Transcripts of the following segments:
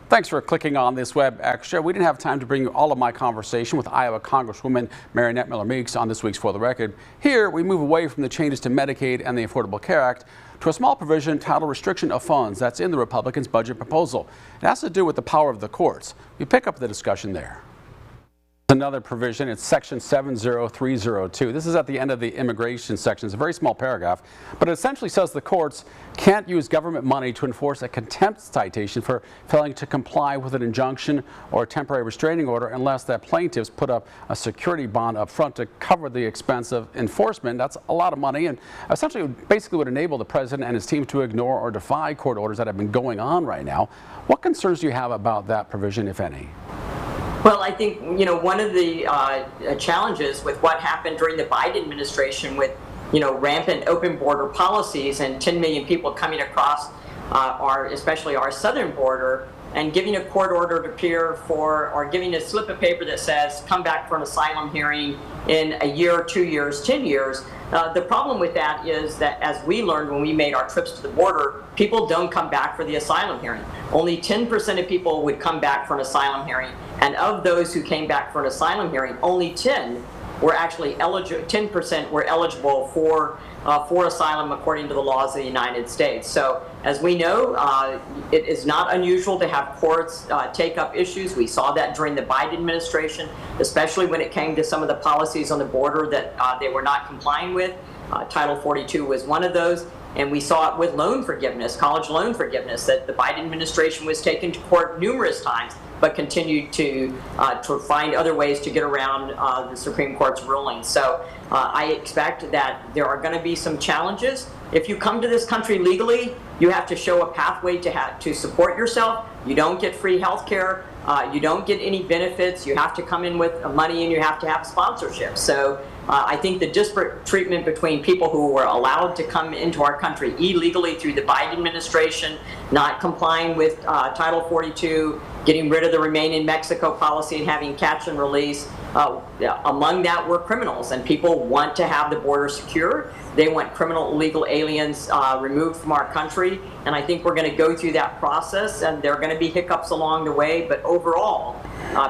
Thanks for clicking on this web extra. We didn't have time to bring you all of my conversation with Iowa Congresswoman Miller-Meeks on this week's For the Record. Here, we move away from the changes to Medicaid and the Affordable Care Act to a small provision titled Restriction of Funds that's in the Republicans' budget proposal. It has to do with the power of the courts. We pick up the discussion there. Another provision, it's section 70302. This is at the end of the immigration section. It's a very small paragraph, but it essentially says the courts can't use government money to enforce a contempt citation for failing to comply with an injunction or a temporary restraining order unless that plaintiffs put up a security bond up front to cover the expense of enforcement. That's a lot of money, and essentially basically would enable the president and his team to ignore or defy court orders that have been going on right now. What concerns do you have about that provision, if any? Well, I think, one of the challenges with what happened during the Biden administration with, rampant open border policies and 10 million people coming across especially our southern border, and giving a court order to appear for, or giving a slip of paper that says, come back for an asylum hearing in a year, 2 years, 10 years. The problem with that is that, as we learned when we made our trips to the border, people don't come back for the asylum hearing. Only 10% of people would come back for an asylum hearing. And of those who came back for an asylum hearing, only 10% were eligible for asylum according to the laws of the United States. So, as we know, it is not unusual to have courts take up issues. We saw that during the Biden administration, especially when it came to some of the policies on the border that they were not complying with. Title 42 was one of those. And we saw it with loan forgiveness, college loan forgiveness, that the Biden administration was taken to court numerous times, but continued to find other ways to get around the Supreme Court's ruling. So I expect that there are going to be some challenges. If you come to this country legally, you have to show a pathway to support yourself. You don't get free health care. You don't get any benefits. You have to come in with money, and you have to have sponsorship. So I think the disparate treatment between people who were allowed to come into our country illegally through the Biden administration, not complying with Title 42, getting rid of the Remain in Mexico policy and having catch and release, among that were criminals. And people want to have the border secure. They want criminal illegal aliens removed from our country. And I think we're going to go through that process, and there are going to be hiccups along the way. But overall,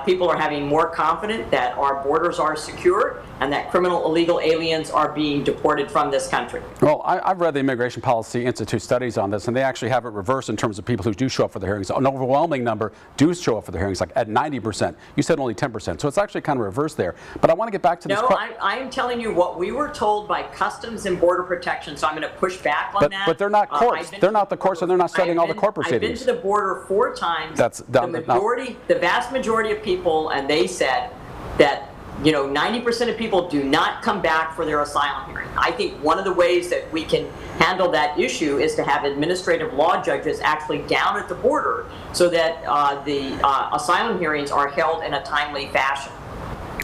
people are having more confidence that our borders are secure and that criminal illegal aliens are being deported from this country. Well, I've read the Immigration Policy Institute studies on this, and they actually have it reversed in terms of people who do show up for the hearings. An overwhelming number do show up for the hearings, like at 90%. You said only 10%, so it's actually kind of reversed there. But I want to get back to this. No, I am telling you what we were told by Customs and Border Protection, so I'm going to push back on that. But they're not courts. They're not the courts, and they're not studying all the court proceedings. I've been to the border 4 times. The vast majority of people, and they said that 90% of people do not come back for their asylum hearing. I think one of the ways that we can handle that issue is to have administrative law judges actually down at the border so that the asylum hearings are held in a timely fashion.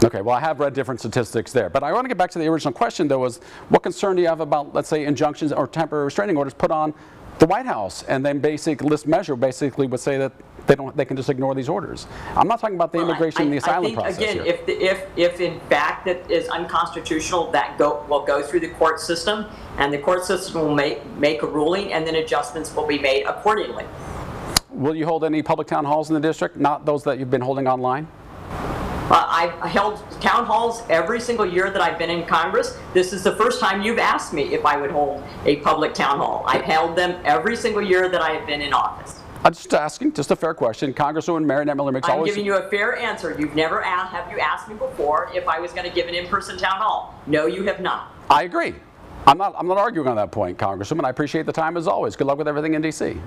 Okay, well, I have read different statistics there. But I want to get back to the original question, though, was what concern do you have about, let's say, injunctions or temporary restraining orders put on the White House, and then this measure basically would say that they can just ignore these orders. I'm not talking about the immigration and the asylum process. Again, if in fact that is unconstitutional, that will go through the court system, and the court system will make a ruling, and then adjustments will be made accordingly. Will you hold any public town halls in the district, not those that you've been holding online? I've held town halls every single year that I've been in Congress. This is the first time you've asked me if I would hold a public town hall. I've held them every single year that I have been in office. I'm just asking, just a fair question. Congresswoman Miller-Meeks I'm giving you a fair answer. You've never asked, have you asked me before if I was going to give an in-person town hall? No, you have not. I agree. I'm not arguing on that point, Congresswoman. I appreciate the time as always. Good luck with everything in D.C.